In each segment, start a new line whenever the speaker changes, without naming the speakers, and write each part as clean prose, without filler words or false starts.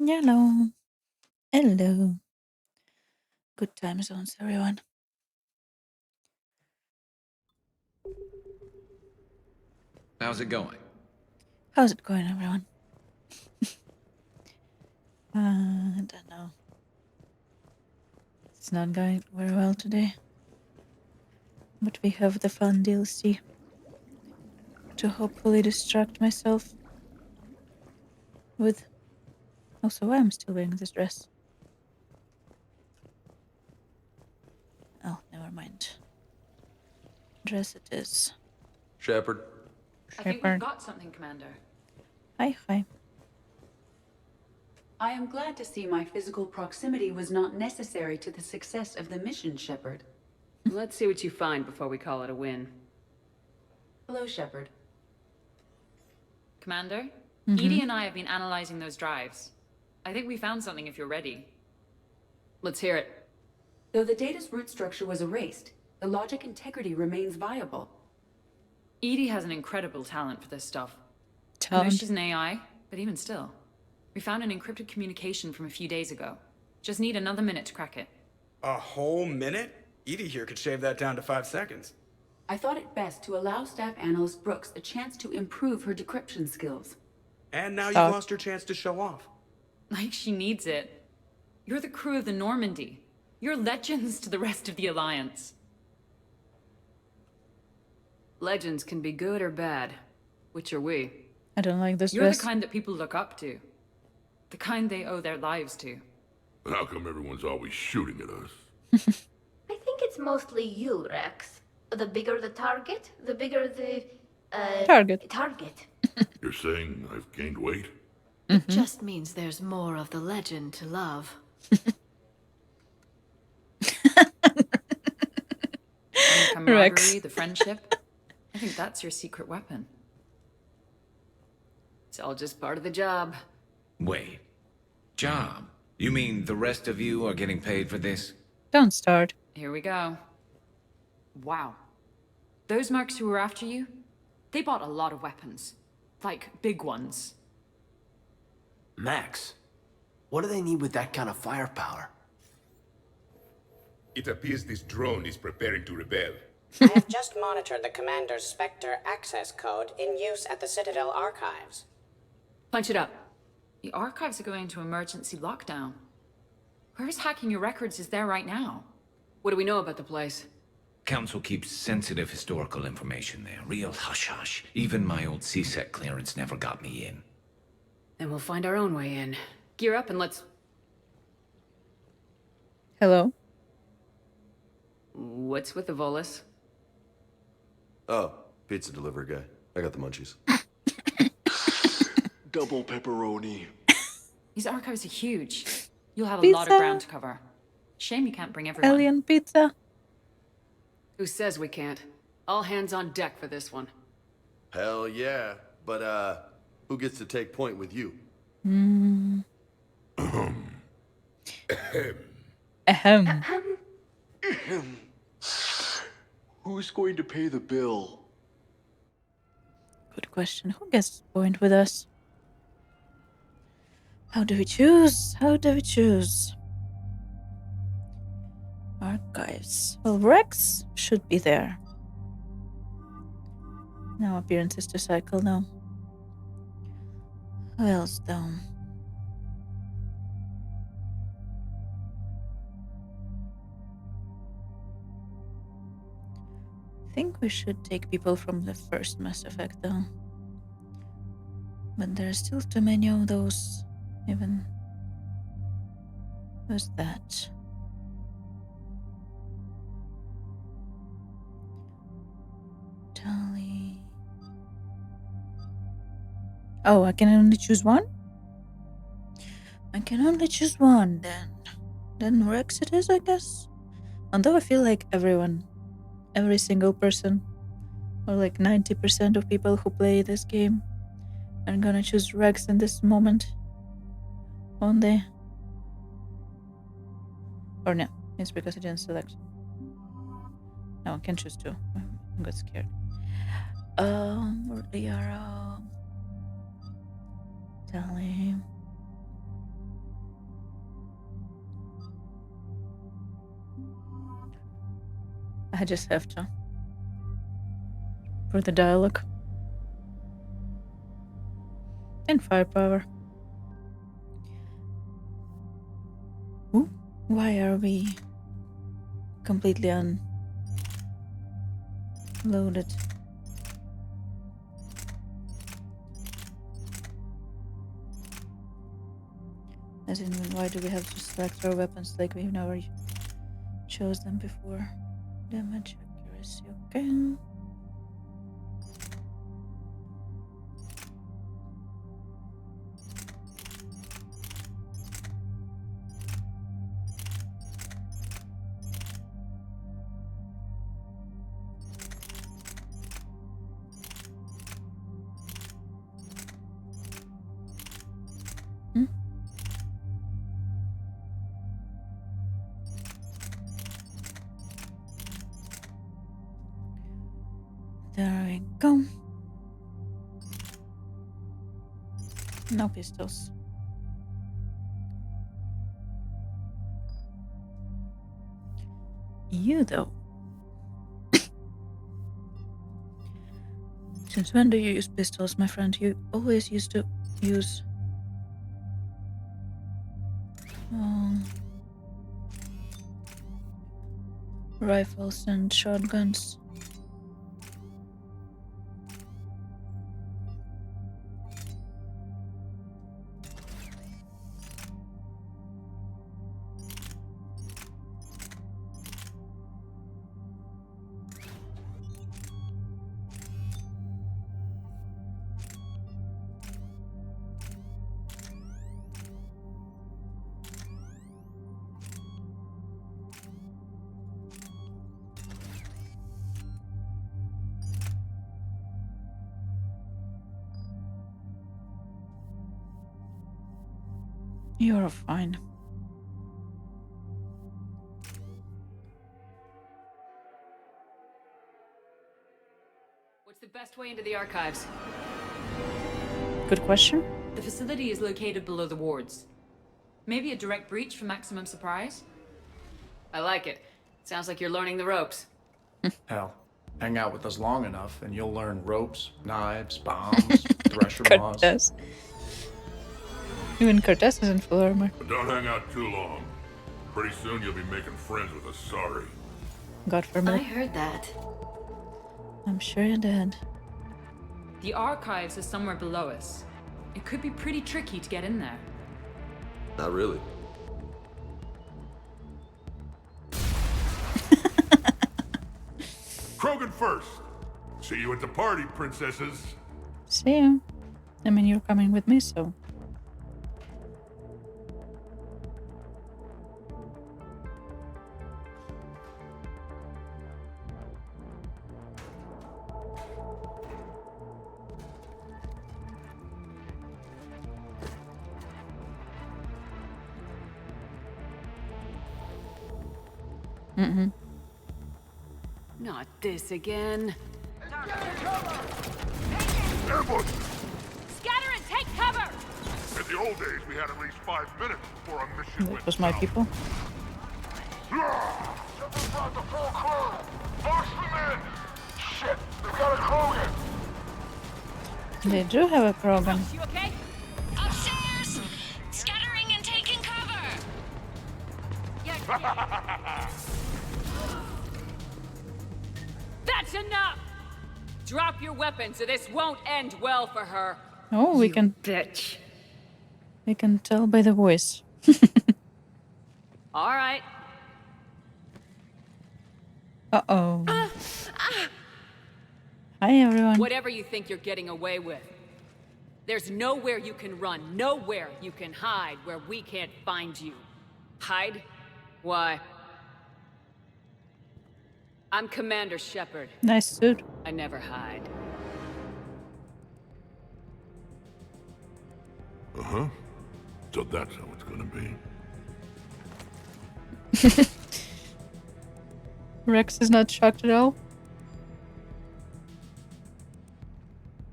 Hello. Hello. Good time zones, everyone.
How's it going?
How's it going, everyone? I don't know. It's not going very well today. But we have the fun DLC to hopefully distract myself with. Also, why I'm still wearing this dress? Oh, never mind. Dress it is.
Shepard.
I think we've got something, Commander.
Hi.
I am glad to see my physical proximity was not necessary to the success of the mission, Shepard.
Let's see what you find before we call it a win.
Hello, Shepard.
Commander, Edie and I have been analyzing those drives. I think we found something if you're ready. Let's hear it.
Though the data's root structure was erased, the logic integrity remains viable.
Edie has an incredible talent for this stuff. I know she's an AI, but even still. We found an encrypted communication from a few days ago. Just need another minute to crack it.
A whole minute? Edie here could shave that down to 5 seconds.
I thought it best to allow Staff Analyst Brooks a chance to improve her decryption skills.
And now you've lost your chance to show off.
Like she needs it. You're the crew of the Normandy. You're legends to the rest of the Alliance.
Legends can be good or bad. Which are we?
I don't like this
You're
dress.
the kind that people look up to. The kind they owe their lives to.
How come everyone's always shooting at us?
I think it's mostly you, Rex. The bigger the target, the bigger the...
Target.
You're saying I've gained weight?
It just means there's more of the legend to love.
The camaraderie, the friendship. I think that's your secret weapon.
It's all just part of the job.
Wait. Job? You mean the rest of you are getting paid for this?
Don't start.
Here we go. Wow. Those mercs who were after you, they bought a lot of weapons. Like, big ones.
Max, what do they need with that kind of firepower?
It appears this drone is preparing to rebel.
I have just monitored the Commander's Spectre access code in use at the Citadel archives.
Punch it up. The archives are going into emergency lockdown. Whoever's hacking your records is there right now.
What do we know about the place?
Council keeps sensitive historical information there. Real hush-hush. Even my old CSEC clearance never got me in.
Then we'll find our own way in. Gear up and let's...
Hello?
What's with the Volus?
Oh, pizza delivery guy. I got the munchies.
Double pepperoni.
These archives are huge. You'll have a
Pizza.
lot of ground to cover. Shame you can't bring everyone.
Alien pizza.
Who says we can't? All hands on deck for this one.
Hell yeah. But, who gets to take point with you?
Ahem.
Who's going to pay the bill?
Good question. Who gets point with us? How do we choose? Archives. Well, Rex should be there. No appearances to cycle now. Who else though? I think we should take people from the first Mass Effect though. But there are still too many of those. Even. Who's that? Tally. Oh, I can only choose one? I can only choose one then. Then Rex it is, I guess. Although I feel like everyone, every single person, or like 90% of people who play this game are gonna choose Rex in this moment. Won't they? Or no, it's because I didn't select. No, I can choose two. I got scared. Yarrow. Tally. I just have to. For the dialogue. And firepower. Ooh, why are we completely unloaded? As in, why do we have to select our weapons like we've never chose them before? Damage, accuracy, okay. There we go. No pistols. You though. Since when do you use pistols, my friend? You always used to use rifles and shotguns. You're fine.
What's the best way into the archives?
Good question.
The facility is located below the wards. Maybe a direct breach for maximum surprise?
I like it. Sounds like you're learning the ropes.
Hell, hang out with us long enough and you'll learn ropes, knives, bombs, thresher maws.
Cortez. Even Cortez is in full armor.
But don't hang out too long. Pretty soon you'll be making friends with us, sorry.
God forbid.
I heard that.
I'm sure you did.
The archives are somewhere below us. It could be pretty tricky to get in there.
Not really.
Krogan first. See you at the party, princesses.
See you. I mean, you're coming with me, so.
Not this again.
Ambush!
Scatter and take cover!
In the old days, we had at least 5 minutes before a mission
That
went
was my
south.
people.
Something's got the full crew! Force them in! Shit, we've got a Krogan!
They do have a Krogan.
You okay?
Upstairs! Scattering and taking cover!
That's enough! Drop your weapons or this won't end well for her.
Oh, we can
Bitch.
we can tell by the voice.
All right.
Uh-oh. Hi, everyone.
Whatever you think you're getting away with. There's nowhere you can run, nowhere you can hide where we can't find you. Hide? Why? I'm Commander Shepard.
Nice suit.
I never hide.
Uh-huh. So that's how it's gonna be.
Rex is not shocked at all.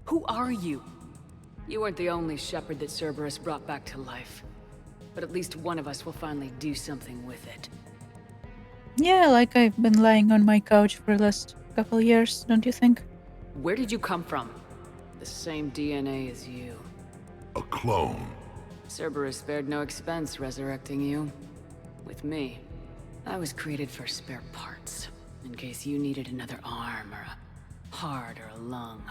Who are you? You weren't the only Shepard that Cerberus brought back to life. But at least one of us will finally do something with it.
Yeah, like I've been lying on my couch for the last couple years, don't you think?
Where did you come from? The same DNA as you.
A clone.
Cerberus spared no expense resurrecting you. With me, I was created for spare parts, in case you needed another arm or a heart or a lung.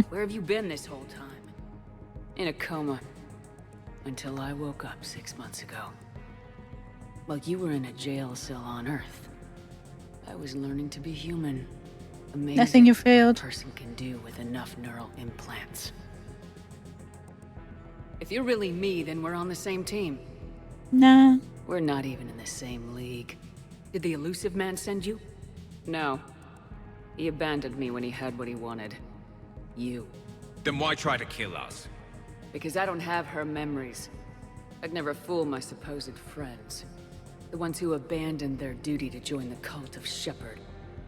Where have you been this whole time? In a coma. Until I woke up 6 months ago. While you were in a jail cell on Earth, I was learning to be human. Amazing
Nothing you failed.
what a person can do with enough neural implants. If you're really me, then we're on the same team.
Nah.
We're not even in the same league. Did the elusive man send you? No. He abandoned me when he had what he wanted. You.
Then why try to kill us?
Because I don't have her memories. I'd never fool my supposed friends. The ones who abandoned their duty to join the cult of Shepherd.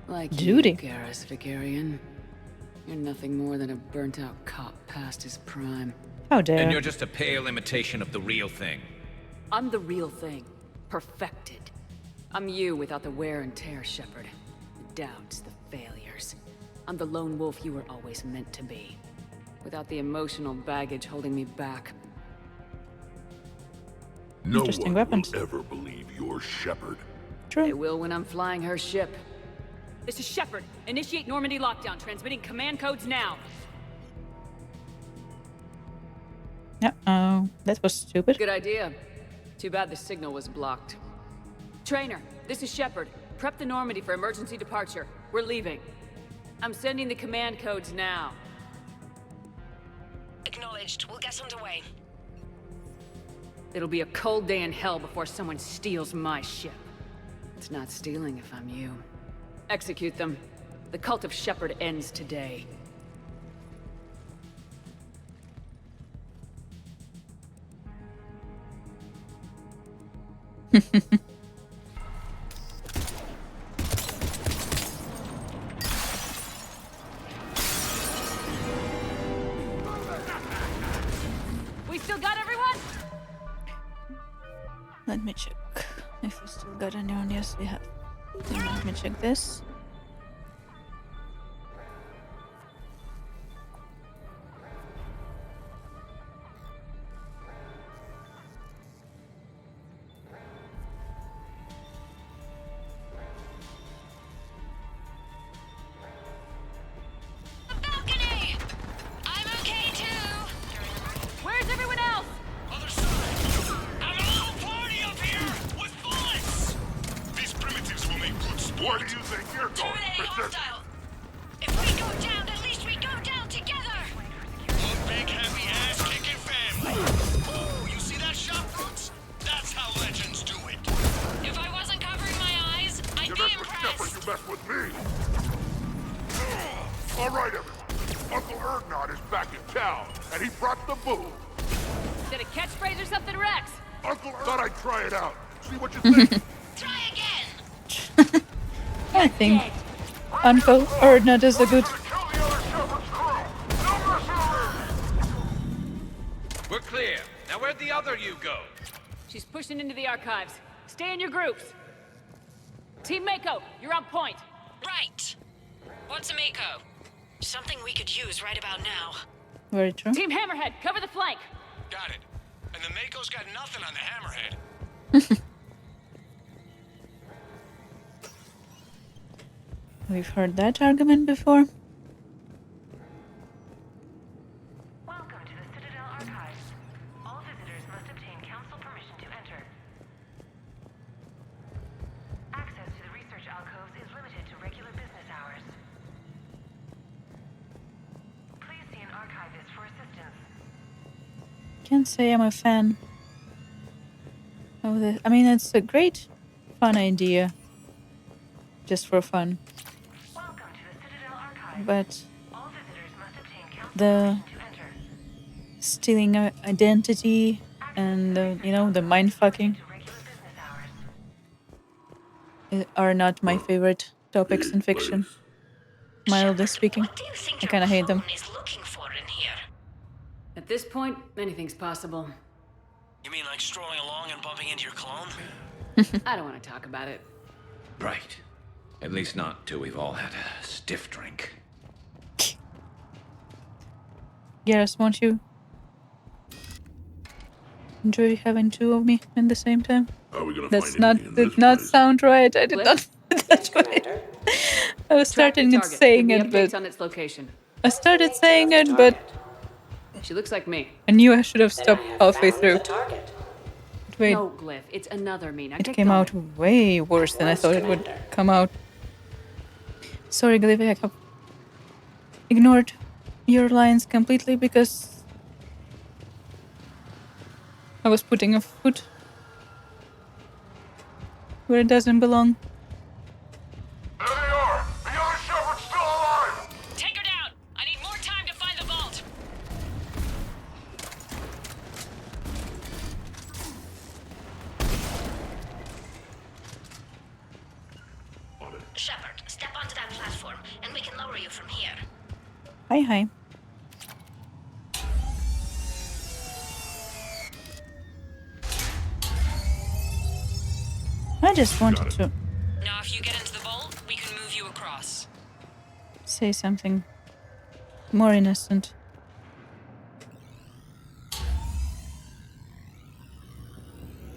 Like
Duty?
you, Garrus Vigarian. You're nothing more than a burnt-out cop past his prime.
How dare.
And you're just a pale imitation of the real thing.
I'm the real thing. Perfected. I'm you without the wear and tear, Shepherd. The doubts, the failures. I'm the lone wolf you were always meant to be. Without the emotional baggage holding me back.
No
Interesting
one
weapons.
will ever believe you're Shepherd.
True.
They will when I'm flying her ship. This is Shepherd. Initiate Normandy lockdown. Transmitting command codes now.
Uh-oh. That was stupid.
Good idea. Too bad the signal was blocked. Trainer, this is Shepherd. Prep the Normandy for emergency departure. We're leaving. I'm sending the command codes now.
Acknowledged. We'll get underway.
It'll be a cold day in hell before someone steals my ship. It's not stealing if I'm you. Execute them. The cult of Shepherd ends today. We still got everyone?
Let me check if we still got anyone. Yes, we have. Let me check this.
Balcony! I'm okay too.
Where's everyone else?
Other side! Have a little party up here with bullets! These primitives will make good sport. Where do you think you're going,
Terminating
Princess?
hostile. If we go down, at least we go down together.
One big happy ass kicking family. Oh, you see that shot, Brooks? That's how legends do it.
If I wasn't covering my eyes, I'd
You
be
mess with Shepherd,
impressed.
you mess with me. All right, everyone. Uncle Erdnot is back in town, and he brought the booze.
Is that a catchphrase or something, Rex?
Uncle thought I'd try it out. See what you think.
Try again.
I think Uncle Erdnot is a good.
We're clear. Now where'd the other you go?
She's pushing into the archives. Stay in your groups. Team Mako, you're on point.
Right. What's a Mako? Something we could use right about now.
Very true.
Team Hammerhead, cover the flank.
Got it. And the Mako's got nothing on the Hammerhead.
We've heard that argument before.
Welcome to the Citadel Archives. All visitors must obtain council permission to enter. Access to the research alcoves is limited to regular business hours. Please see an archivist for assistance.
Can't say I'm a fan of this. I mean, it's a great, fun idea. Just for fun.
Welcome to the Citadel Archives.
But
All visitors must obtain council
the
permission to enter.
stealing identity and the mind fucking are not my favorite topics in fiction. Mildly speaking, I kind of hate them.
Is looking for in here.
At this point, anything's possible.
You mean like strolling along and bumping into your clone?
I don't want to talk about it.
Right. At least not till we've all had a stiff drink.
Yes, won't you enjoy having two of me at the same time?
How are we gonna
That's
find
not
anything in
did
this
not
place?
sound right. I did not. That's right. I was starting it saying it, but
on its location.
I started saying it, but
She looks like me.
I knew I should have stopped halfway through. But wait,
No, Glyph, it's another me. Now
it
get
came
going.
out way worse than I thought it would come out. Sorry, Glyph, I have ignored your lines completely because I was putting a foot where it doesn't belong.
There they are! The other shepherd's still alive!
Take her down! I need more time to find the vault!
Shepard, step onto that platform, and we can lower you from here.
Hi, hi. I just wanted to
Now if you get into the vault, we can move you across.
say something more innocent.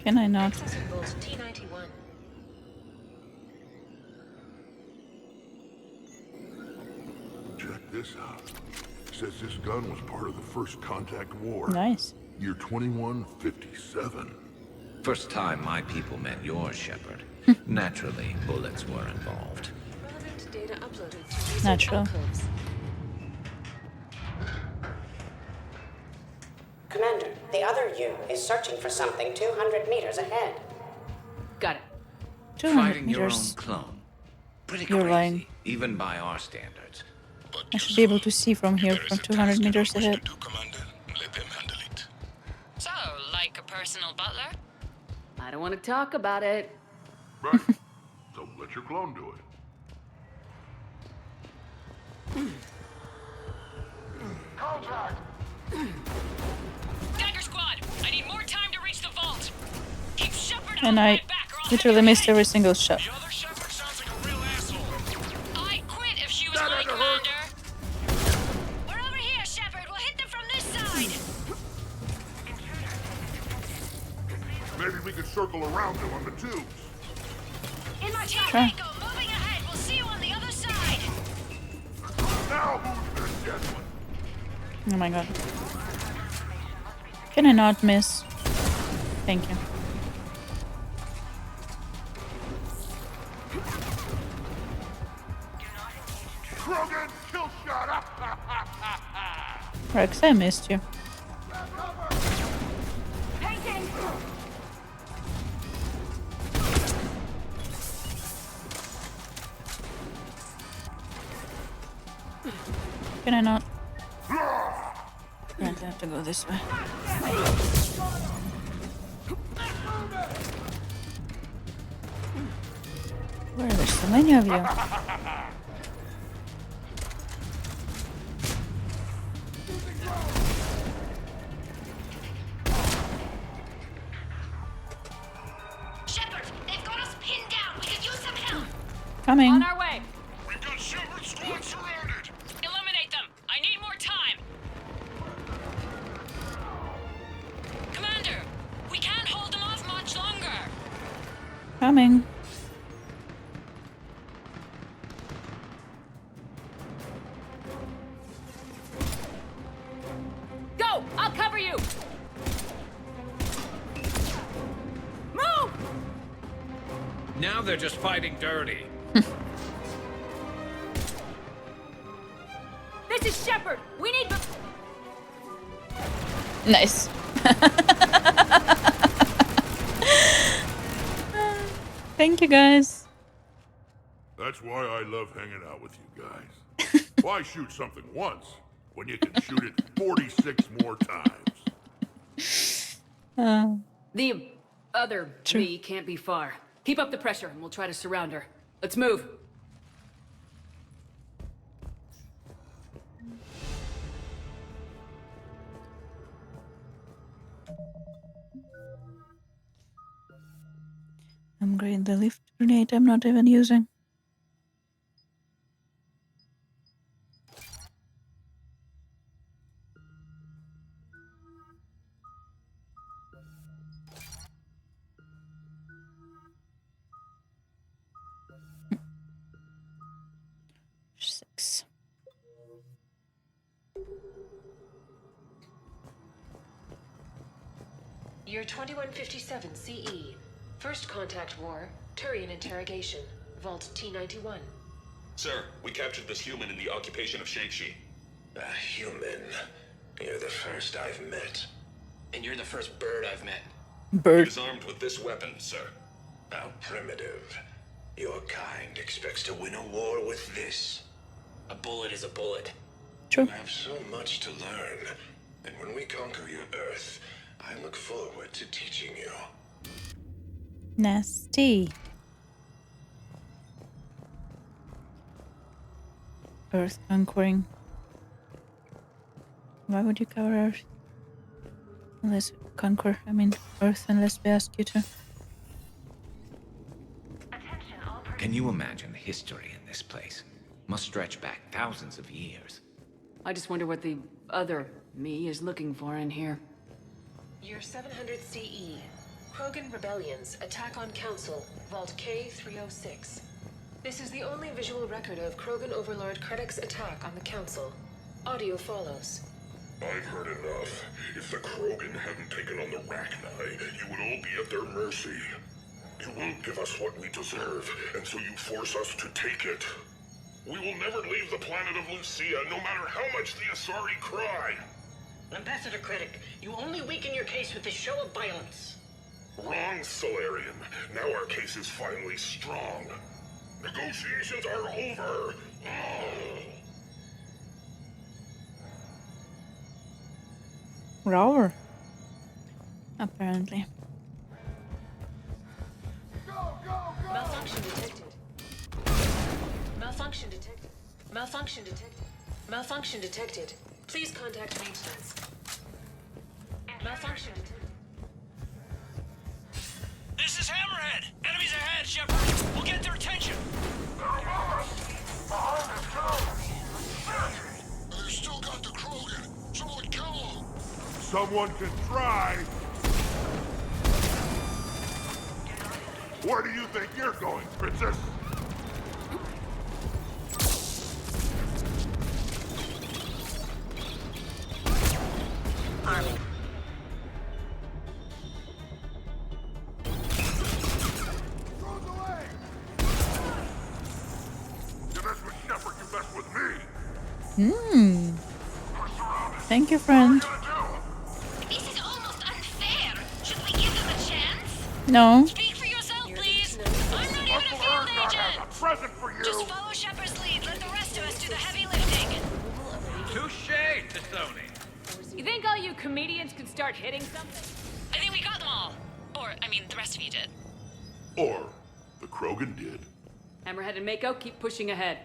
Can I not?
Vault T91.
Check this out. Says this gun was part of the first contact war.
Nice.
Year 2157.
First time my people met yours, Shepard. Naturally, bullets were involved.
Relevant data uploaded to research
Natural.
alcoves.
Commander, the other U is searching for something 200 meters ahead.
Got it.
200
Fighting your own
meters.
clone. Pretty
You're
crazy,
lying.
even by our standards.
I should be able to see from here from 200 meters ahead.
So, like a personal butler?
I don't want to talk about it.
Right. So let your clone do it. Contact!
Dagger Squad, I need more time to reach the vault. Keep Shepard
And I literally missed every single shot.
I quit if she was my commander. We're over here, Shepard. We'll hit them from this side.
Maybe we could circle around them on the tubes.
In my team,
Sure.
Mako, moving ahead. We'll see you on the other side.
Now who's gonna get one?
Oh my god. Can I not miss? Thank you.
Krogan, kill shot!
Rex, I missed you. Can I not? Apparently I have to go this way. Where are there so many of you?
Shepard, they've got us pinned down. We could use some help.
Coming.
On our way.
We've got Shepard squad surrounded!
Eliminate them. I need more time. Commander, we can't hold them off much longer.
Coming.
Go! I'll cover you! Move!
Now they're just fighting dirty.
This is Shepard! We need...
Nice. Thank you guys.
That's why I love hanging out with you guys. Why shoot something once when you can shoot it 46 more times?
The other me can't be far. Keep up the pressure and we'll try to surround her. Let's move.
Upgrade the lift grenade I'm not even using.
Year 2157 CE. First contact war, Turian interrogation. Vault T91.
Sir, we captured this human in the occupation of Shang-Chi.
A human? You're the first I've met.
And you're the first bird I've met.
Bird.
He's armed with this weapon, sir.
How primitive. Your kind expects to win a war with this.
A bullet is a bullet.
True.
You have so much to learn. And when we conquer your Earth, I look forward to teaching you.
Nasty. Earth conquering. Why would you cover Earth? Unless conquer, Earth, unless we ask you to.
Can you imagine the history in this place? Must stretch back thousands of years.
I just wonder what the other me is looking for in here.
Year 700 CE. Krogan rebellions. Attack on Council. Vault K306. This is the only visual record of Krogan Overlord Krennic's attack on the Council. Audio follows.
I've heard enough. If the Krogan hadn't taken on the Rachni, you would all be at their mercy. You won't give us what we deserve, and so you force us to take it. We will never leave the planet of Lucia, no matter how much the Asari cry.
Ambassador Krennic, you only weaken your case with this show of violence.
Wrong, Solarian. Now our case is finally strong. Negotiations are over.
Roar. Apparently.
Malfunction detected. Malfunction detected. Malfunction detected. Malfunction detected. Please contact maintenance. Malfunction detected.
This is Hammerhead! Enemies ahead, Shepard! We'll get their attention!
They still got the Krogan. Someone kill them. Someone can try. Where do you think you're going, Princess?
Army.
Thank you, friend.
This is almost unfair. Should we give them a chance?
No.
Speak for yourself, please. I'm not even a field agent.
Present for you.
Just follow Shepard's lead. Let the rest of us do the heavy lifting.
Touché, Tathoni.
You think all you comedians could start hitting something?
I think we got them all. Or, the rest of you did.
Or the Krogan did.
Hammerhead and Mako keep pushing ahead.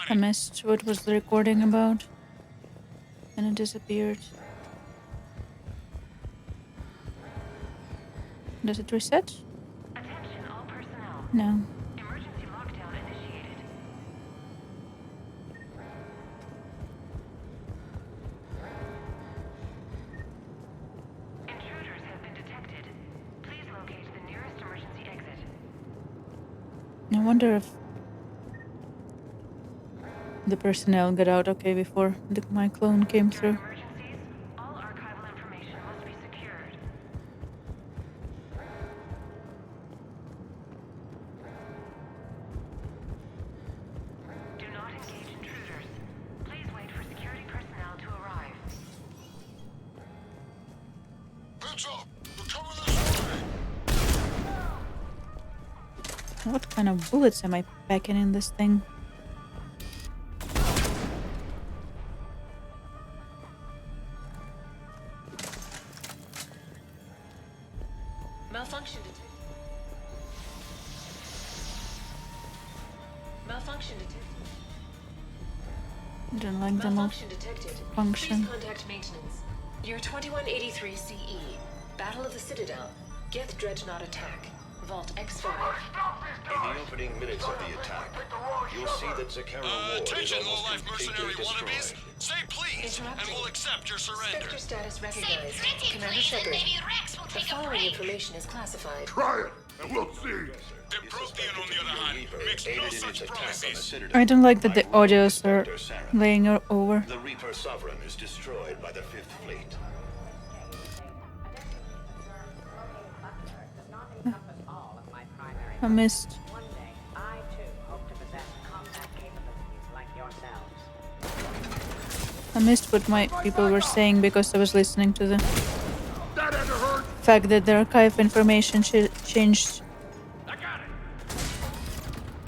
I missed what was the recording about. And it disappeared. Does it reset?
Attention all personnel.
No.
Emergency lockdown initiated. Intruders have been detected. Please locate the nearest emergency exit.
I wonder if the personnel got out okay before my clone came through.
All archival information must be secured. Do not engage intruders. Please wait for security personnel to arrive.
Heads up! They're coming this way!
What kind of bullets am I packing in this thing?
Malfunction detected. Malfunction detected.
I don't like the
Malfunction detected.
function.
Please contact maintenance. Year 2183 CE. Battle of the Citadel. Geth Dreadnought attack. Vault X5.
In the opening minutes of the attack, you'll see that Zakara Ward
attention,
is almost
low-life mercenary
completely
wannabes.
destroyed.
Say please, and we'll accept your surrender.
Spectre status recognized. Commander Shepard. The following information is classified.
Try it, and we'll see.
The Prothean, on the other hand, makes no such promises.
I don't like that the audios are laying over.
The Reaper Sovereign is destroyed by the Fifth Fleet.
I missed.
One day, I too hope to possess combat capabilities like yourselves.
I missed what my people were saying because I was listening to the fact that the archive information changed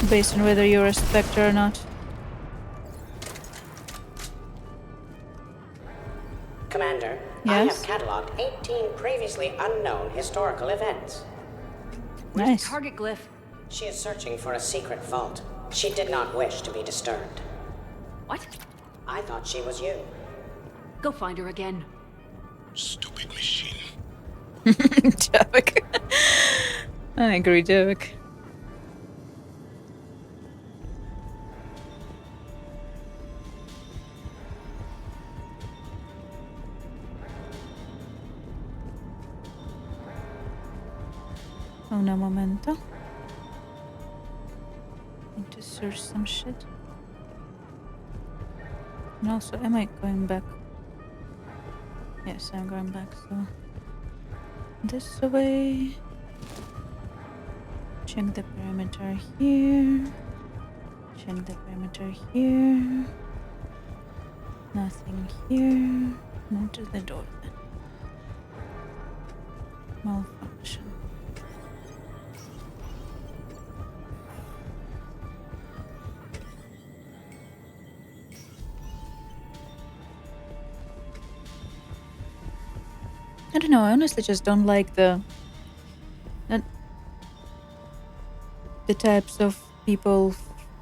based on whether you're a Spectre or not.
Commander,
Yes?
I have catalogued 18 previously unknown historical events.
Nice.
Target glyph.
She is searching for a secret vault. She did not wish to be disturbed.
What?
I thought she was you.
Go find her again.
Stupid machine.
Javik. I agree, Javik. Un momento. Need to search some shit. And also, am I going back? Yes, I'm going back, so... This way... Check the perimeter here... Check the perimeter here... Nothing here... And to the door then. Malfunction. I don't know, I honestly just don't like the types of people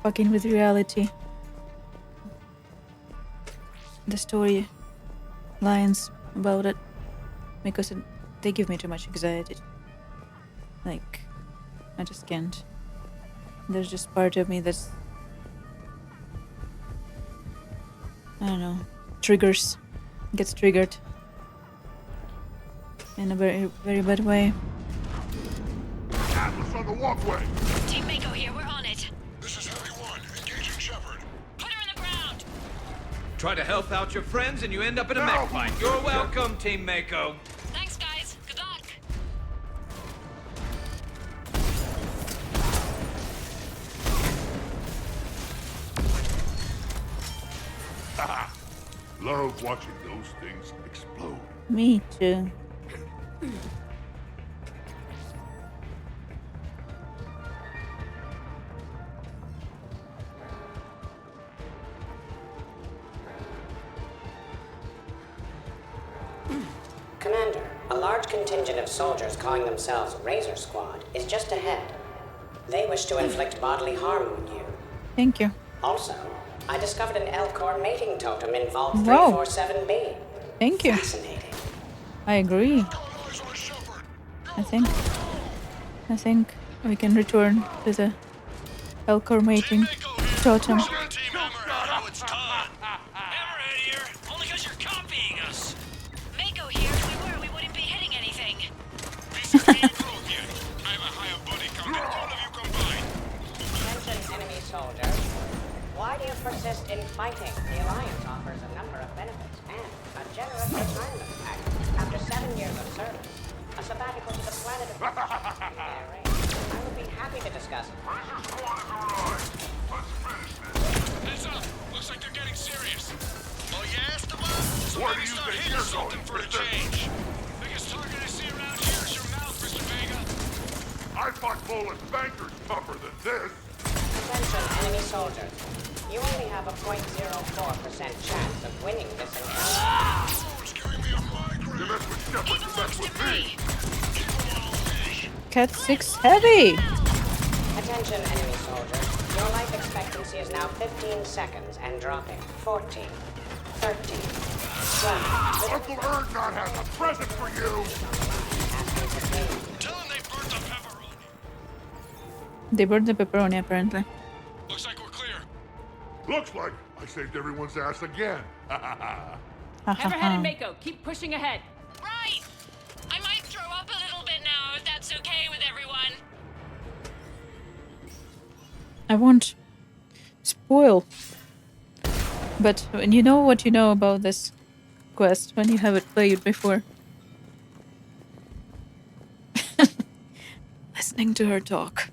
fucking with reality. The story lines about it, because they give me too much anxiety. Like, I just can't. There's just part of me that's, I don't know, gets triggered in a very, very bad way.
Atlas on the walkway.
Team Mako here, we're on it.
This is Heavy 1, engaging Shepard.
Put her in the ground.
Try to help out your friends and you end up in a mech fight. You're welcome, Team Mako.
Thanks, guys. Good luck.
Haha. Love watching those things explode.
Me too.
Commander, a large contingent of soldiers calling themselves Razor Squad is just ahead. They wish to inflict bodily harm on you.
Thank you.
Also, I discovered an Elcor mating totem in Vault
Wow.
347B.
Thank you.
Fascinating.
I agree. I think we can return to the Elcor mating totem.
Mako here. If we were, we wouldn't be hitting anything.
Attention, enemy soldiers. Why do you persist in fighting? The Alliance offers a number of benefits and a generous retirement package after 7 years of service. A sabbatical to the planet of I would be happy to discuss.
Heads up! Looks like they're getting serious. Oh yeah, Esteban? So maybe start hitting something for a change. Biggest target I see around here is your mouth, Mr. Vega.
I fought Poland's bankers tougher than this.
Attention, enemy soldiers. You only have a 0.04% chance of winning this encounter.
You mess with Shepard, you mess with me.
Cat 6 heavy!
Attention, enemy soldiers. Your life expectancy is now 15 seconds and dropping. 14, 13, 12.
Uncle Erdnot has a present for you.
Tell him they burnt the pepperoni.
They burned the pepperoni apparently.
Looks like we're clear.
Looks like I saved everyone's ass again.
Hammerhead and Mako, keep pushing ahead.
Right! I might throw up a little bit now, if that's okay with everyone.
I won't spoil. But when you know what you know about this quest, when you have it played before. Listening to her talk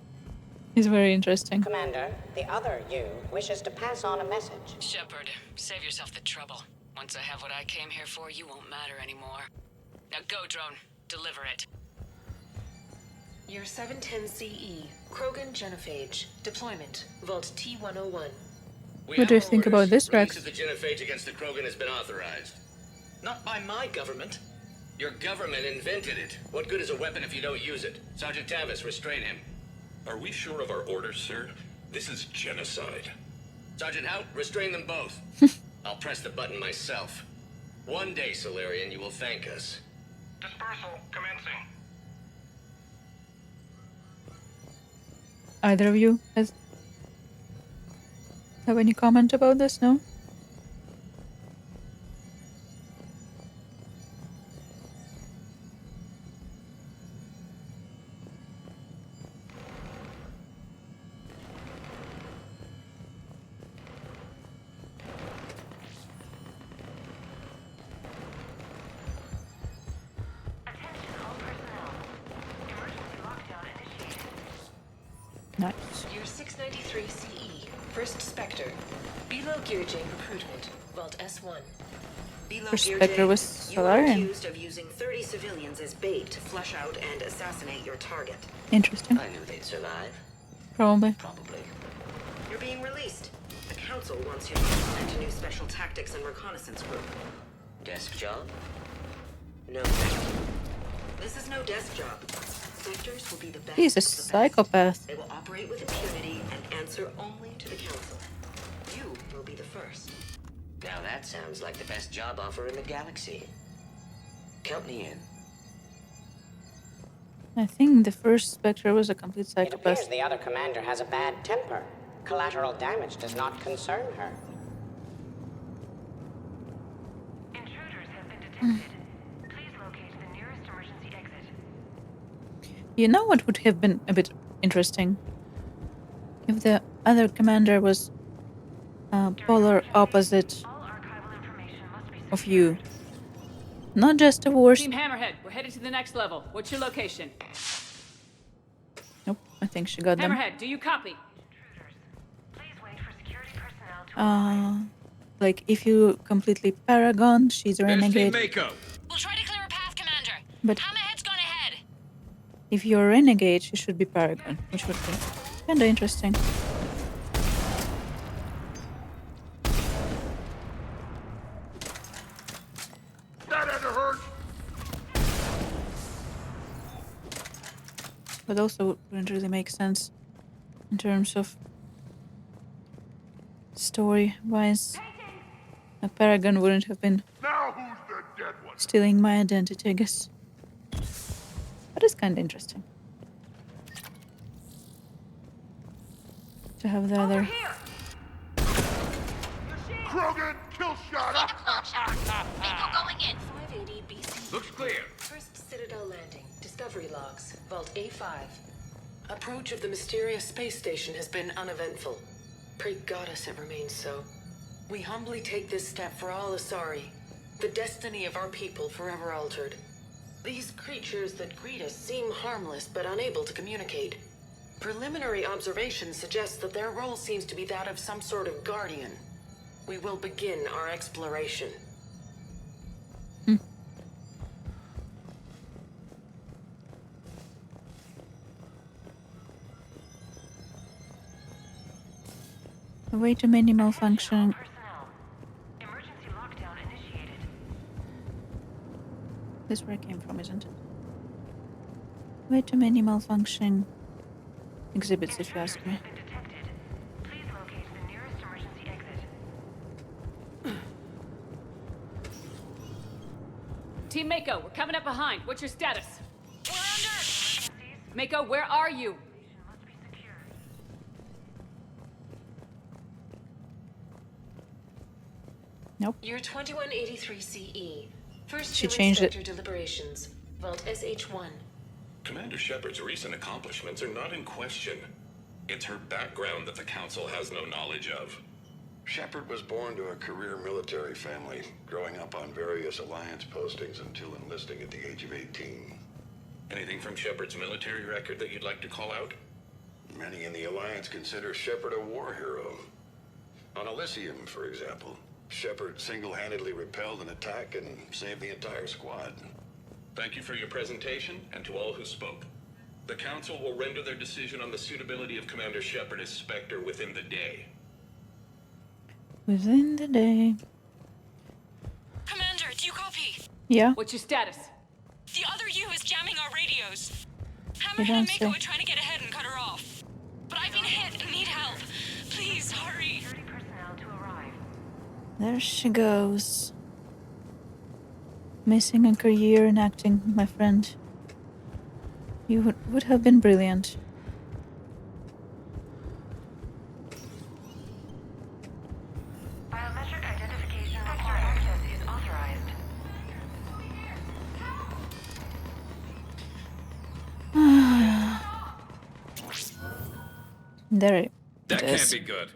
is very interesting.
Commander, the other you wishes to pass on a message.
Shepard, save yourself the trouble. Once I have what I came here for, you won't matter anymore. Now go, drone. Deliver it.
Your 710 CE, Krogan Genophage. Deployment, Vault T-101.
What do you think about this, Rex?
Release of the genophage against the Krogan has been authorized. Not by my government. Your government invented it. What good is a weapon if you don't use it? Sergeant Tavis, restrain him.
Are we sure of our orders, sir? This is genocide.
Sergeant Hout, restrain them both. I'll press the button myself. One day, Solarian, you will thank us.
Dispersal commencing.
Either of you have any comment about this? No? Nice.
Your 693 CE, First Spectre. Below Gearjay recruitment, Vault S1.
Below
First
Gearjay,
Spectre was
you are
Solarian.
accused of using 30 civilians as bait to flush out and assassinate your target.
Interesting.
I knew they'd survive.
Probably.
Probably. You're being released. The Council wants you to implement a new special tactics and reconnaissance group.
Desk job?
No. This is no desk job. Spectres will be the best.
He's a
of the best.
psychopath.
They will operate with impunity and answer only to the Council. You will be the first.
Now that sounds like the best job offer in the galaxy. Count me in.
I think the first Spectre was a complete
It appears
psychopath.
the other commander has a bad temper. Collateral damage does not concern her.
Intruders have been detected. Please locate the nearest emergency exit.
You know what would have been a bit interesting? If the other commander was polar opposite of you. Not just a worse.
Team Hammerhead, we're headed to the next level. What's your location?
Nope, I think she got them.
Hammerhead, do you copy?
Like if you completely Paragon, she's a renegade.
We'll try to clear a path, Commander.
But
Hammerhead's gone ahead.
if you're a renegade, she should be Paragon, which would be kinda interesting.
That had to hurt.
But also wouldn't really make sense in terms of story-wise. A Paragon wouldn't have been
Now who's the dead one?
stealing my identity, I guess. But it's kinda interesting. To have the other...
Krogan, kill shot.
Mako going in.
580 BC.
Looks clear.
First Citadel landing. Discovery logs. Vault A5. Approach of the mysterious space station has been uneventful. Pray Goddess it remains so. We humbly take this step for all Asari. The destiny of our people forever altered. These creatures that greet us seem harmless but unable to communicate. Preliminary observations suggest that their role seems to be that of some sort of guardian. We will begin our exploration.
Way too many malfunction.
Emergency lockdown initiated.
This is where I came from, isn't it? Way too many malfunction exhibits, if you ask me.
Please locate the nearest emergency exit.
Team Mako, we're coming up behind. What's your status? We're under! Mako, where are you?
Nope.
Year 2183 CE. First
She
human
changed it.
sector deliberations. Vault SH1.
Commander Shepard's recent accomplishments are not in question. It's her background that the Council has no knowledge of.
Shepard was born to a career military family, growing up on various Alliance postings until enlisting at the age of 18.
Anything from Shepard's military record that you'd like to call out?
Many in the Alliance consider Shepard a war hero. On Elysium, for example, Shepard single-handedly repelled an attack and saved the entire squad.
Thank you for your presentation, and to all who spoke. The Council will render their decision on the suitability of Commander Shepard as Spectre within the day.
Within the day.
Commander, do you copy?
Yeah.
What's your status?
The other U is jamming our radios.
You
Hammerhead
don't
and Mako
say.
are trying to get ahead and cut her off. But I've been hit and need help. Please, hurry.
There she goes. Missing a career in acting, my friend. You would have been brilliant.
Biometric identification required. Access is authorized.
There it
That
is.
can't be good.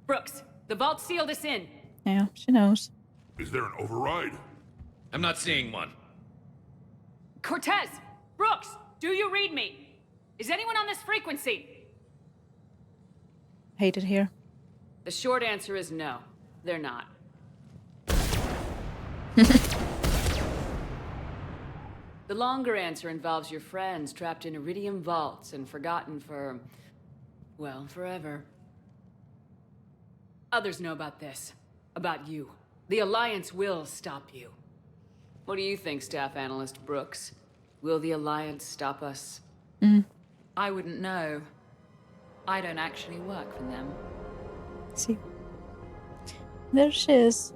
Brooks, the vault sealed us in.
Yeah, she knows.
Is there an override?
I'm not seeing one.
Cortez! Brooks! Do you read me? Is anyone on this frequency?
Hate it here.
The short answer is no. They're not. The longer answer involves your friends trapped in Iridium vaults and forgotten for, well, forever. Others know about this. About you. The Alliance will stop you. What do you think, Staff Analyst Brooks? Will the Alliance stop us?
I wouldn't know. I don't actually work for them.
See. There she is.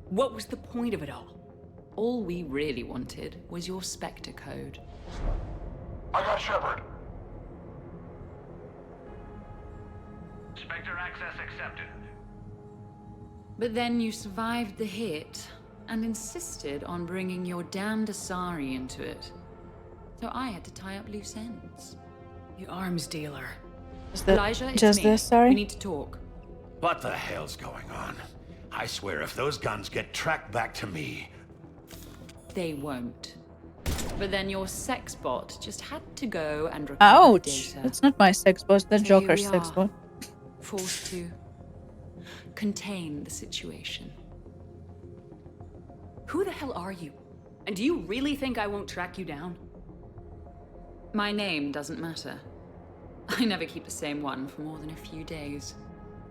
What was the point of it all?
All we really wanted was your Spectre code.
I got Shepard.
Spectre access accepted.
But then you survived the hit and insisted on bringing your damned Asari into it. So I had to tie up loose ends.
You arms dealer.
Elijah, it's
just
me.
the Asari?
We need to talk.
What the hell's going on? I swear if those guns get tracked back to me...
They won't. But then your sex bot just had to go and record
Ouch!
data.
That's not my sex bot, that's
So here
Joker's
we
sex
are,
bot.
Forced to contain the situation.
Who the hell are you? And do you really think I won't track you down?
My name doesn't matter. I never keep the same one for more than a few days.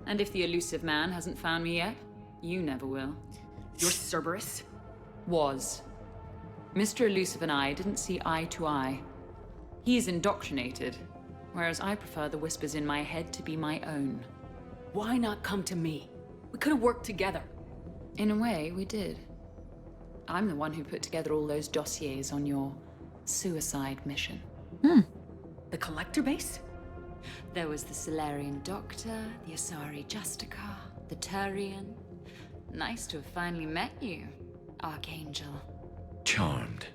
And if the elusive man hasn't found me yet, you never will.
You're Cerberus?
Was. Mr. Elusive and I didn't see eye to eye. He's indoctrinated, whereas I prefer the whispers in my head to be my own.
Why not come to me? We could have worked together.
In a way, we did. I'm the one who put together all those dossiers on your suicide mission.
The collector base?
There was the Solarian Doctor, the Asari Justica, the Turian. Nice to have finally met you, Archangel.
Charmed.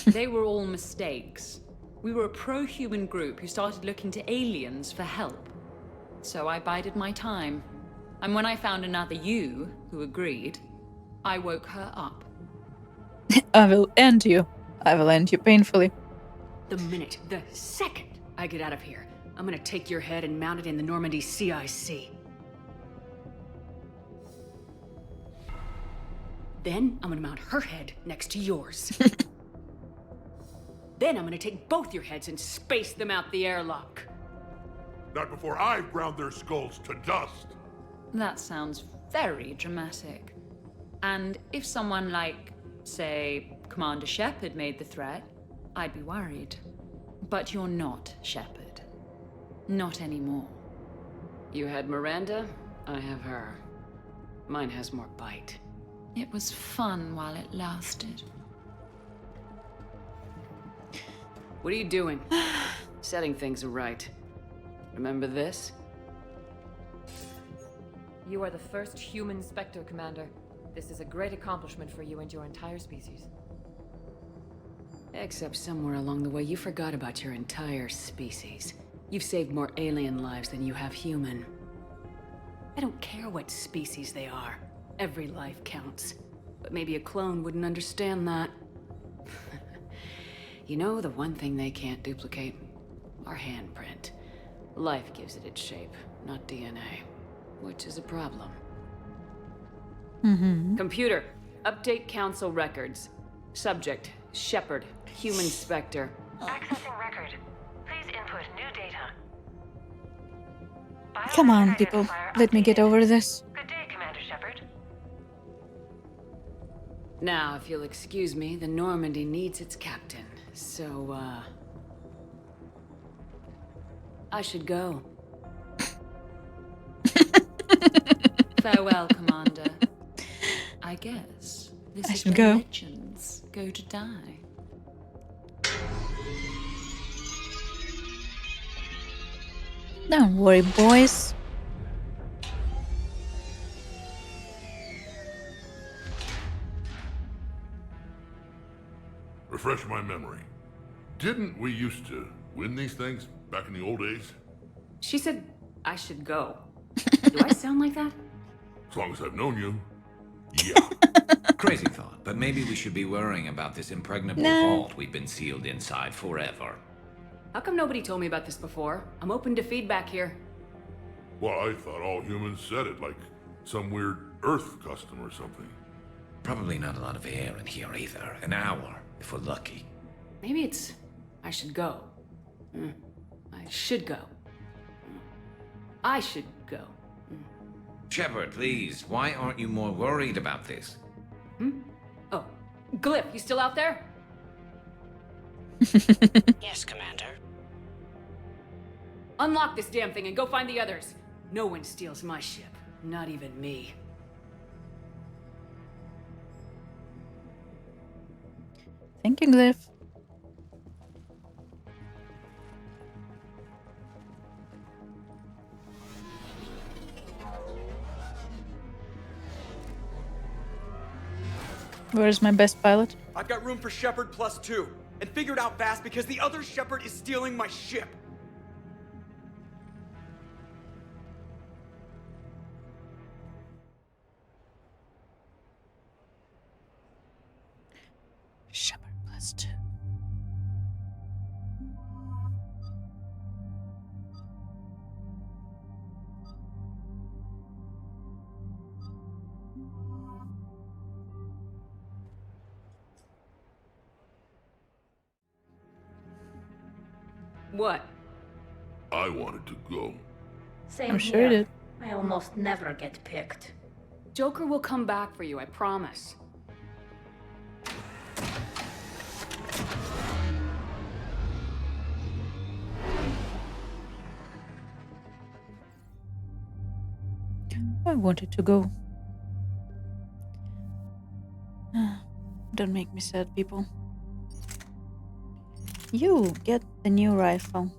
They were all mistakes. We were a pro-human group who started looking to aliens for help. So I bided my time. And when I found another you who agreed, I woke her up.
I will end you. I will end you painfully.
The second I get out of here, I'm gonna take your head and mount it in the Normandy CIC. Then I'm gonna mount her head next to yours. Then I'm gonna take both your heads and space them out the airlock.
Not before I've ground their skulls to dust.
That sounds very dramatic. And if someone like, say, Commander Shepard made the threat, I'd be worried. But you're not Shepard. Not anymore.
You had Miranda, I have her. Mine has more bite.
It was fun while it lasted.
What are you doing? Setting things right. Remember this?
You are the first human Spectre, Commander. This is a great accomplishment for you and your entire species.
Except somewhere along the way you forgot about your entire species. You've saved more alien lives than you have human. I don't care what species they are. Every life counts. But maybe a clone wouldn't understand that. You know, the one thing they can't duplicate? Our handprint. Life gives it its shape, not DNA. Which is a problem.
Computer, update Council records. Subject, Shepard, human Spectre.
Accessing record. Please input new data.
Come on, people. Let me get over this.
Good day, Commander Shepard.
Now, if you'll excuse me, the Normandy needs its captain. So, I should go.
Farewell, Commander. I guess this is where
go.
legends go to die.
Don't worry, boys.
Refresh my memory. Didn't we used to win these things back in the old days?
She said I should go. Do I sound like that?
As long as I've known you. Yeah.
Crazy thought, but maybe we should be worrying about this impregnable vault we've been sealed inside forever.
How come nobody told me about this before? I'm open to feedback here.
Well, I thought all humans said it, like some weird Earth custom or something.
Probably not a lot of air in here either. An hour, if we're lucky.
Maybe it's I should go. I should go. I should go.
Shepard, please, why aren't you more worried about this?
Oh, Glyph, you still out there?
Yes, Commander.
Unlock this damn thing and go find the others. No one steals my ship, not even me.
Thank you, Glyph. Where's my best pilot?
I've got room for Shepard +2, and figured out fast because the other Shepard is stealing my ship.
Shepard +2.
What?
I wanted to go.
Same
I'm sure
here.
it did.
I almost never get picked.
Joker will come back for you, I promise.
I wanted to go. Don't make me sad, people. You get the new rifle.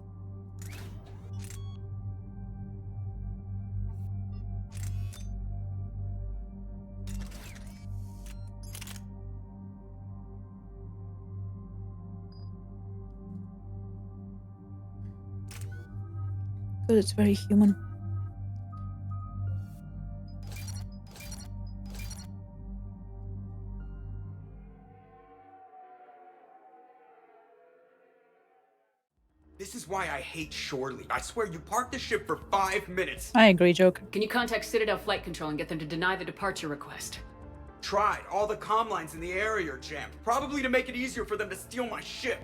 Good, it's very human.
This is why I hate shore leave. I swear you parked the ship for 5 minutes.
I agree, Joker.
Can you contact Citadel Flight Control and get them to deny the departure request?
Tried. All the comm lines in the area are jammed. Probably to make it easier for them to steal my ship.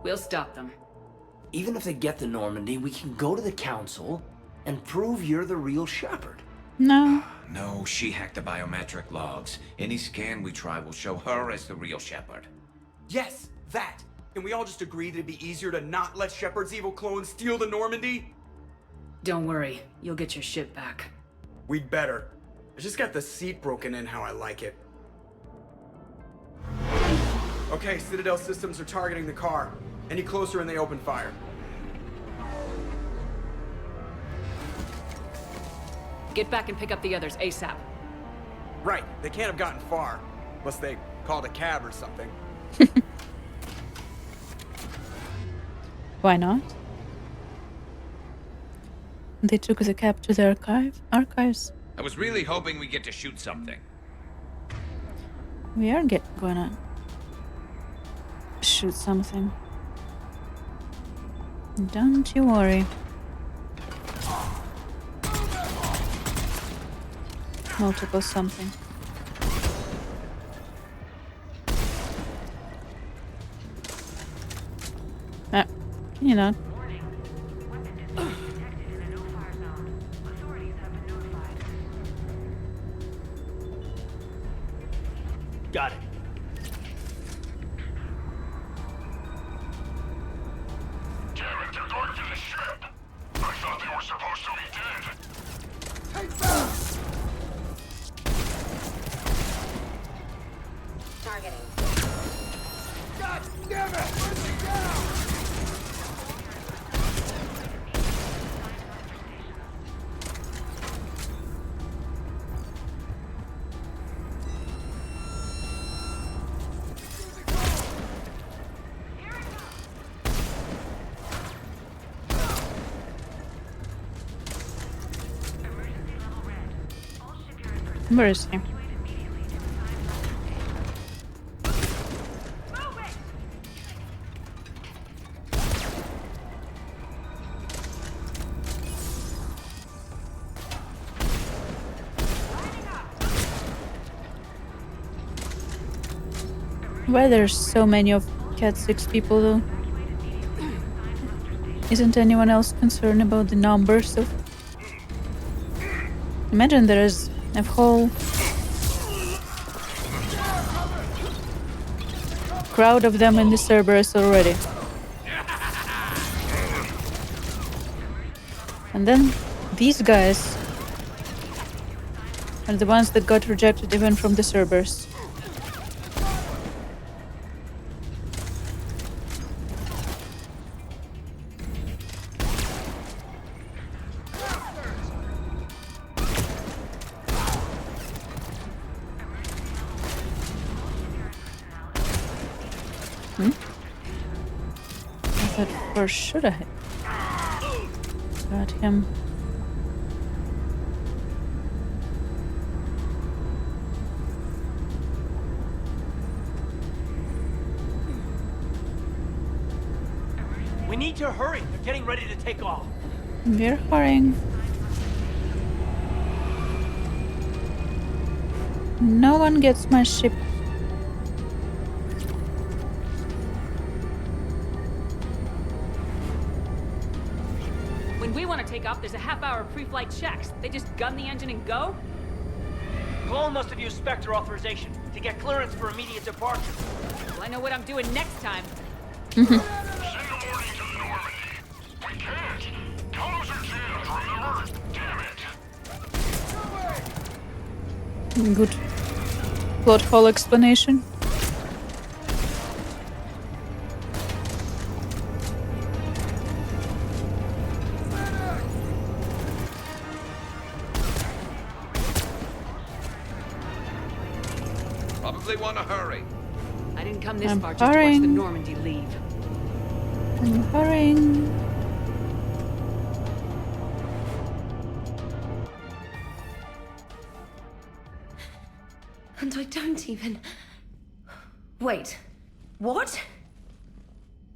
We'll stop them.
Even if they get the Normandy, we can go to the Council and prove you're the real Shepard.
No.
No, she hacked the biometric logs. Any scan we try will show her as the real Shepard.
Yes, that. Can we all just agree that it'd be easier to not let Shepard's evil clone steal the Normandy?
Don't worry, you'll get your ship back.
We'd better. I just got the seat broken in how I like it. Okay, Citadel systems are targeting the car. Any closer and they open fire.
Get back and pick up the others ASAP.
Right, they can't have gotten far. Unless they called a cab or something.
Why not? They took the cab to the archives.
I was really hoping we get to shoot something.
We are gonna shoot something. Don't you worry. Multiple something. Ah, can you not?
Got it.
Damn it, they're going for the ship. I thought they were supposed to be dead.
Take that!
Targeting.
God damn it! Put me down!
Where is he? Why there's so many of Cat 6 people though? Isn't anyone else concerned about the numbers of... Imagine there is a whole crowd of them in the Cerberus already. And then these guys are the ones that got rejected even from the Cerberus. I thought first should have got him.
We need to hurry. They're getting ready to take off.
We're hurrying. No one gets my ship.
When we want to take off, there's a half-hour of pre-flight checks. They just gun the engine and go?
Clone must have used Spectre authorization to get clearance for immediate departure.
Well, I know what I'm doing next time.
Send a warning to Normandy. We can't. Tunnels are jammed, remember? Damn it.
Good plot hole explanation.
Probably want to hurry.
I didn't come this
I'm
far just to watch
hurrying.
the Normandy leave.
I'm hurrying.
And I don't even... Wait. What?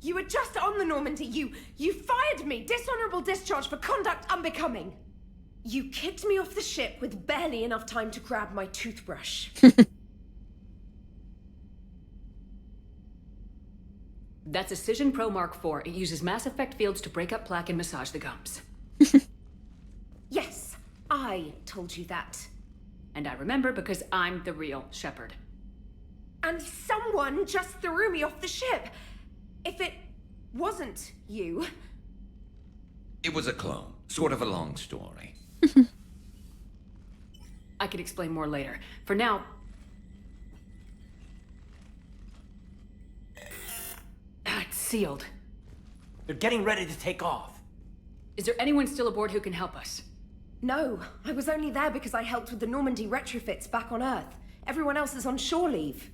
You were just on the Normandy. You fired me. Dishonorable discharge for conduct unbecoming. You kicked me off the ship with barely enough time to grab my toothbrush.
That's a Cision Pro Mark IV. It uses mass effect fields to break up plaque and massage the gums.
Yes, I told you that.
And I remember because I'm the real Shepard.
And someone just threw me off the ship. If it wasn't you...
It was a clone. Sort of a long story.
I could explain more later. For now... It's sealed.
They're getting ready to take off.
Is there anyone still aboard who can help us?
No, I was only there because I helped with the Normandy retrofits back on Earth. Everyone else is on shore leave.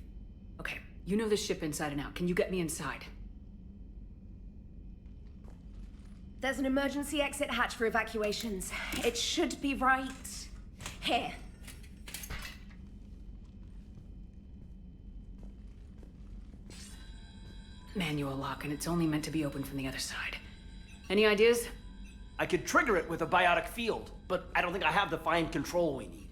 Okay, you know this ship inside and out. Can you get me inside?
There's an emergency exit hatch for evacuations. It should be right here.
Manual lock, and it's only meant to be opened from the other side. Any ideas?
I could trigger it with a biotic field, but I don't think I have the fine control we need.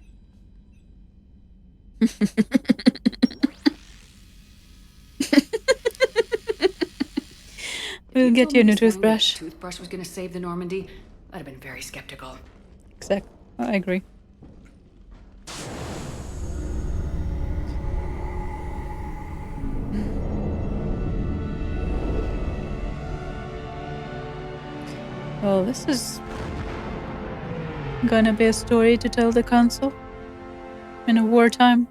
We'll get you a new toothbrush.
Toothbrush was gonna save the Normandy. I'd have been very skeptical.
Exactly. I agree. Well, this is gonna be a story to tell the council in a wartime.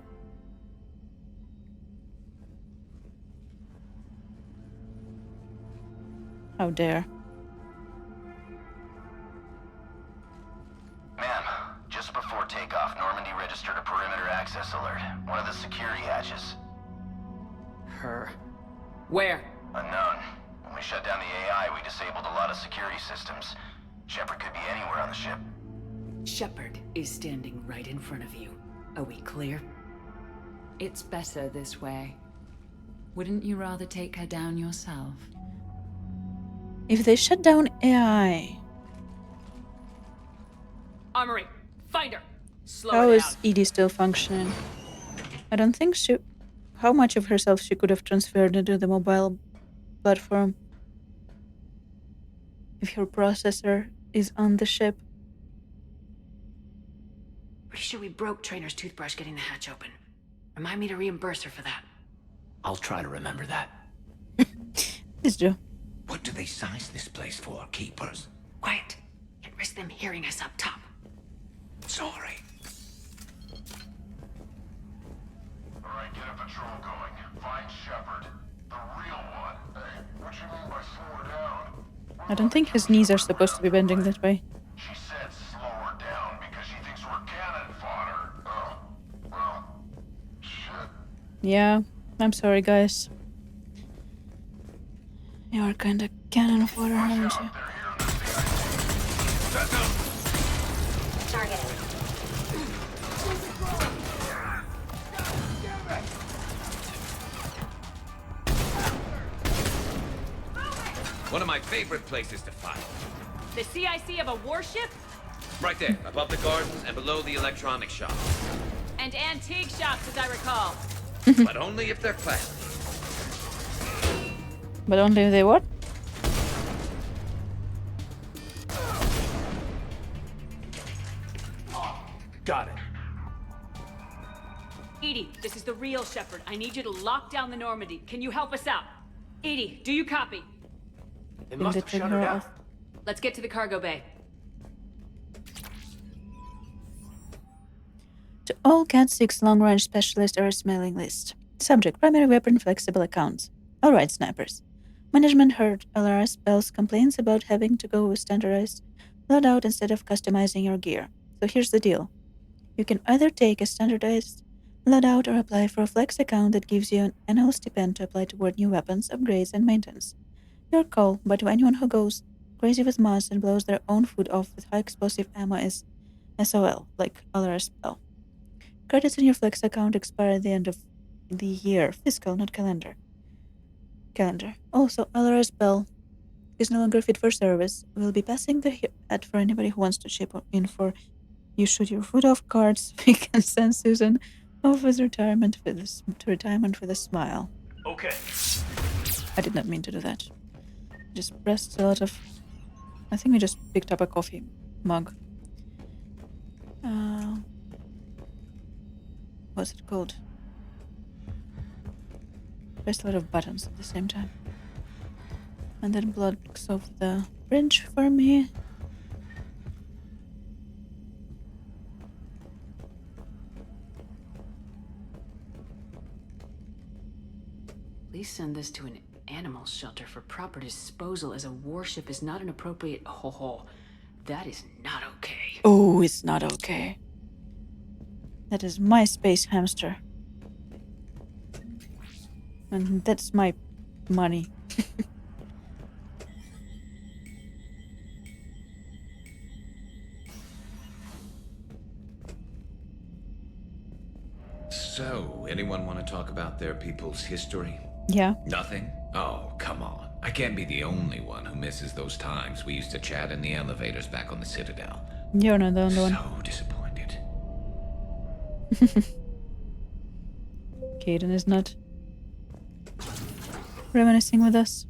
How dare.
Ma'am, just before takeoff, Normandy registered a perimeter access alert. One of the security hatches.
Her. Where?
Unknown. When we shut down the AI, we disabled a lot of security systems. Shepard could be anywhere on the ship.
Shepard is standing right in front of you. Are we clear?
It's better this way. Wouldn't you rather take her down yourself?
If they shut down AI,
Armory, find her. Slow
how
her
is
down.
Edie still functioning? I don't think she... How much of herself she could have transferred into the mobile platform if her processor is on the ship?
Pretty sure we broke Trainer's toothbrush getting the hatch open. Remind me to reimburse her for that.
I'll try to remember that.
Please do.
What do they size this place for, keepers?
Quiet. Can't risk them hearing us up top.
Sorry.
Alright, get a patrol going. Find Shepard. The real one. Hey, what you mean by slow her down?
I don't think his knees are supposed to be bending that way.
She said slow her down because she thinks we're cannon fodder. Oh, well, shit.
Yeah, I'm sorry, guys. You're kinda cannon fodder, aren't you?
Targeting.
One of my favorite places to fight.
The CIC of a warship?
Right there, above the gardens and below the electronic shop.
And antique shops, as I recall.
But only if they're classy.
But only if they what?
Got it.
Edie, this is the real Shepard. I need you to lock down the Normandy. Can you help us out? Edie, do you copy?
They must have shut her down.
Let's get to the cargo bay.
To all Cat 6 long-range specialist Earth mailing list. Subject: primary weapon flexible accounts. Alright, snipers. Management heard LRS Bell's complaints about having to go with standardized loadout instead of customizing your gear. So here's the deal. You can either take a standardized loadout or apply for a flex account that gives you an annual stipend to apply toward new weapons, upgrades, and maintenance. Your call, but to anyone who goes crazy with mass and blows their own food off with high explosive ammo is SOL, like LRS Bell. Credits in your flex account expire at the end of the year, fiscal, not calendar. Also, LRS Bell is no longer fit for service. We'll be passing the hat for anybody who wants to chip in for you shoot your foot off cards. We can send Susan off with retirement with a smile.
Okay.
I did not mean to do that. Just pressed a lot of... I think we just picked up a coffee mug. What's it called? Pressed a lot of buttons at the same time. And that blocks off the bridge for me.
Please send this to an animal shelter for proper disposal, as a warship is not an appropriate... Ho ho. That is not okay.
Oh, it's not okay. That is my space hamster. And that's my money.
So, anyone want to talk about their people's history?
Yeah.
Nothing? Oh, come on. I can't be the only one who misses those times we used to chat in the elevators back on the Citadel.
You're not the only one.
So disappointed.
Caden is not reminiscing with us.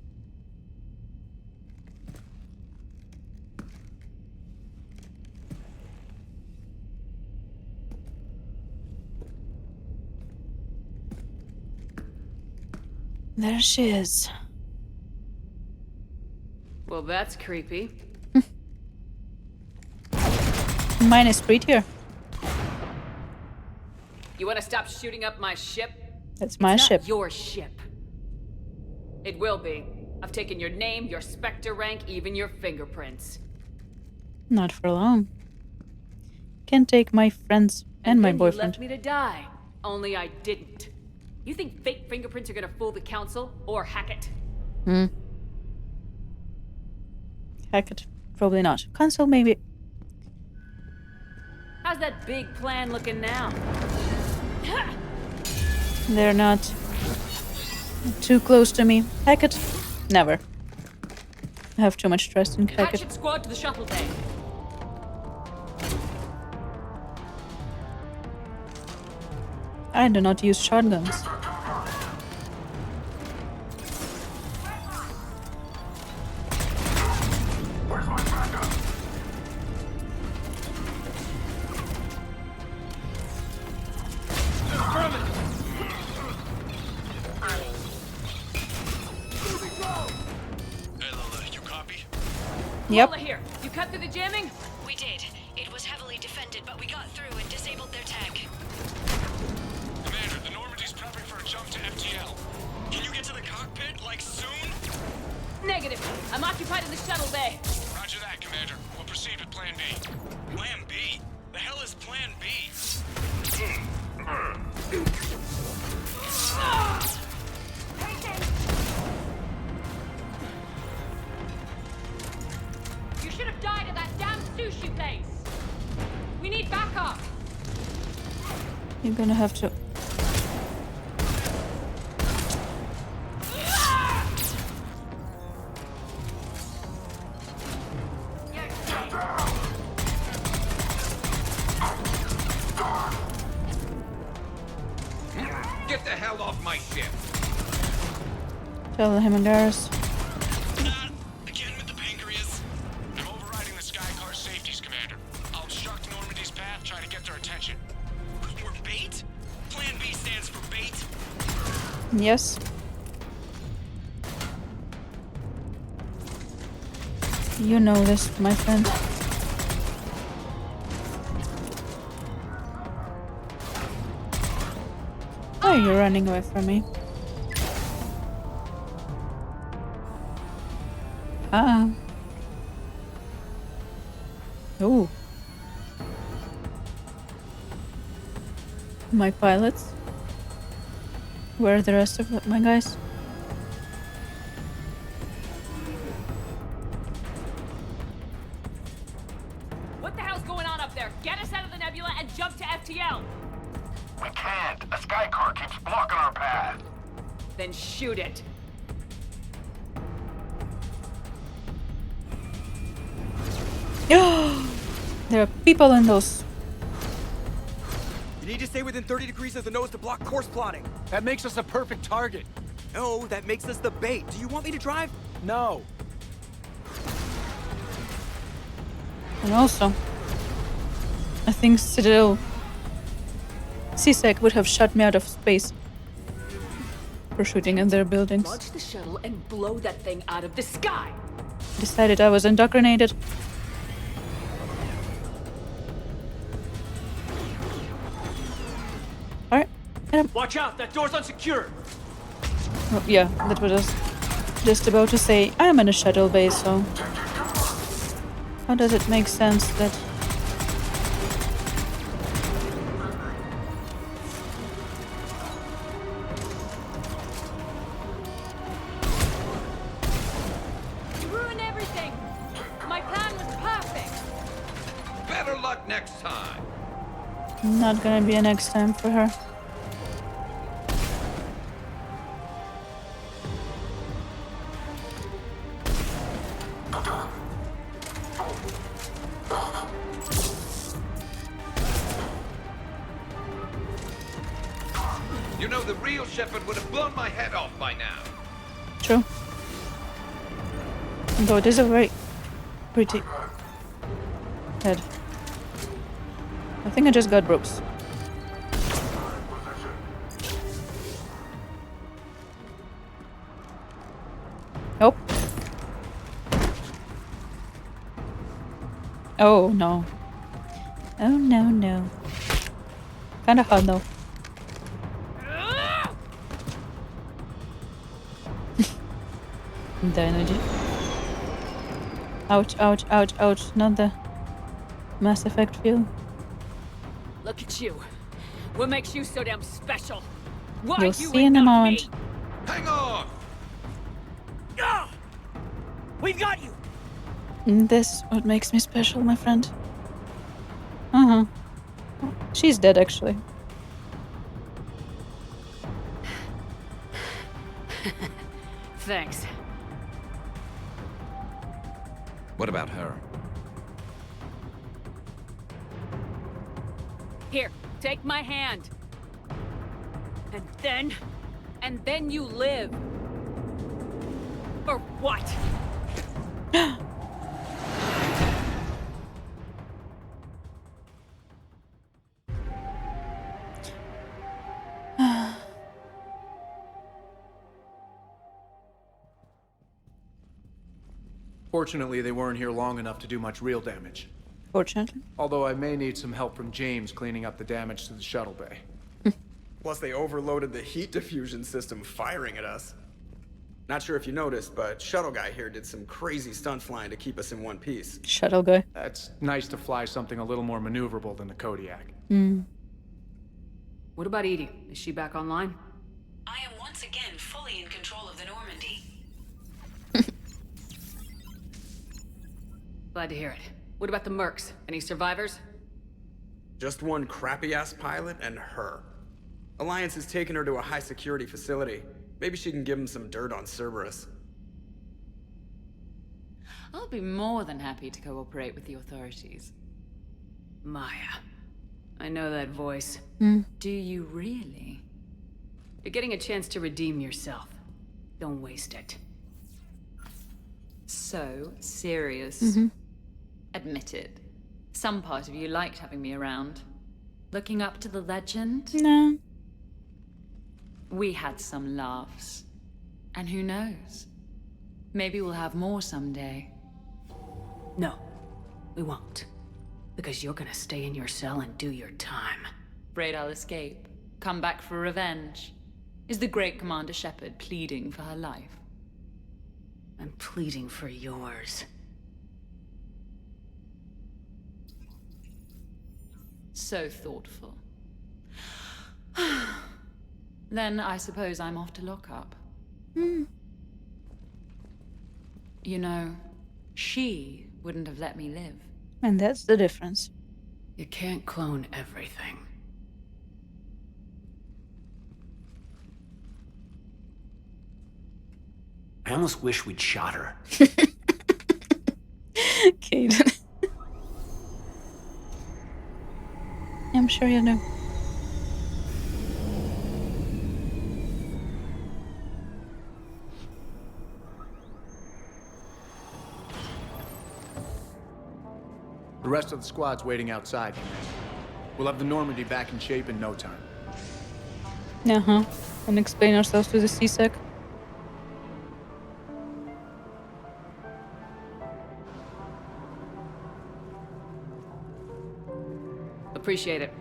There she is.
Well, that's creepy.
Mine is prettier.
You want to stop shooting up my ship?
That's my
It's
ship.
not your ship. It will be. I've taken your name, your Spectre rank, even your fingerprints.
Not for long. Can't take my friends and my
then
boyfriend.
You left me to die. Only I didn't. You think fake fingerprints are gonna fool the council or Hackett?
Hackett. Probably not. Console, maybe.
How's that big plan looking now?
They're not too close to me. Hackett? Never. I have too much trust in Hackett.
Hatchet squad to the shuttle bay.
I do not use shotguns. Yep.
Here. You cut through the jamming?
We did. It was heavily defended, but we got through and disabled their tech.
Commander, the Normandy's prepping for a jump to FTL. Can you get to the cockpit, like, soon?
Negative. I'm occupied in the shuttle bay.
Roger that, Commander. We'll proceed with Plan B. Plan B? The hell is Plan B?
You should have died at that damn sushi place. We need backup.
You're gonna have to.
Get the hell off my ship!
Tell him and Garrus.
Again with the pancreas. I'm overriding the Skycar safeties, Commander. I'll obstruct Normandy's path, try to get their attention. We're bait? Plan B stands for bait?
Yes. You know this, my friend. Why are you running away from me? Ah. Oh. My pilots? Where are the rest of my guys?
What the hell's going on up there? Get us out of the nebula and jump to FTL.
We can't. A Skycar keeps blocking our path.
Then shoot it.
There are people in those.
You need to stay within 30 degrees of the nose to block course plotting.
That makes us a perfect target.
No, that makes us the bait. Do you want me to drive?
No.
And also, I think Citadel CSEC would have shut me out of space for shooting at their buildings.
Launch the shuttle and blow that thing out of the sky.
Decided I was indoctrinated. Alright.
Watch out, that door's unsecured.
Well, yeah, that was just about to say. I'm in a shuttle bay, so how does it make sense that Not gonna be a next time for her.
You know, the real Shepherd would have blown my head off by now.
True. Though it is a very pretty head. I think I just got ropes. Nope. Oh no. Oh no no. Kinda hard though. The energy. Ouch, ouch, ouch, ouch. Not the Mass Effect feel.
Look at you. What makes you so damn special? Why
You'll
you
see
ain't
in a
got
moment.
me?
Hang on!
Ah! We've got you!
This what makes me special, my friend. Uh-huh. She's dead, actually.
Thanks.
What about her?
Here, take my hand. And then you live. Or what?
Fortunately, they weren't here long enough to do much real damage.
Fortunately.
Although I may need some help from James cleaning up the damage to the shuttle bay.
Plus, they overloaded the heat diffusion system firing at us. Not sure if you noticed, but Shuttle Guy here did some crazy stunt flying to keep us in one piece.
Shuttle Guy.
That's nice to fly something a little more maneuverable than the Kodiak.
What about Edie? Is she back online?
I am once again fully in control of the Normandy.
Glad to hear it. What about the mercs? Any survivors?
Just one crappy-ass pilot and her. Alliance has taken her to a high-security facility. Maybe she can give him some dirt on Cerberus.
I'll be more than happy to cooperate with the authorities.
Maya. I know that voice.
Do you really?
You're getting a chance to redeem yourself. Don't waste it.
So serious. Admit it. Some part of you liked having me around. Looking up to the legend?
No.
We had some laughs. And who knows? Maybe we'll have more someday.
No, we won't. Because you're gonna stay in your cell and do your time.
Afraid I'll escape. Come back for revenge. Is the great Commander Shepard pleading for her life?
I'm pleading for yours.
So thoughtful. Then I suppose I'm off to lock up. You know, she wouldn't have let me live.
And that's the difference.
You can't clone everything.
I almost wish we'd shot her.
Kate. I'm sure you do.
The rest of the squad's waiting outside. We'll have the Normandy back in shape in no time.
Uh-huh. And explain ourselves to the CSEC.
Appreciate it.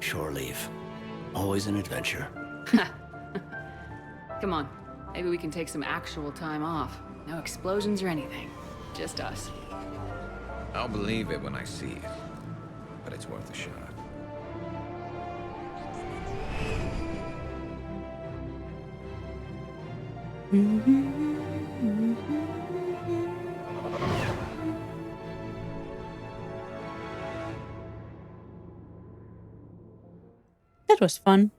Shore leave. Always an adventure.
Come on. Maybe we can take some actual time off. No explosions or anything. Just us.
I'll believe it when I see it. But it's worth a shot.
That was fun.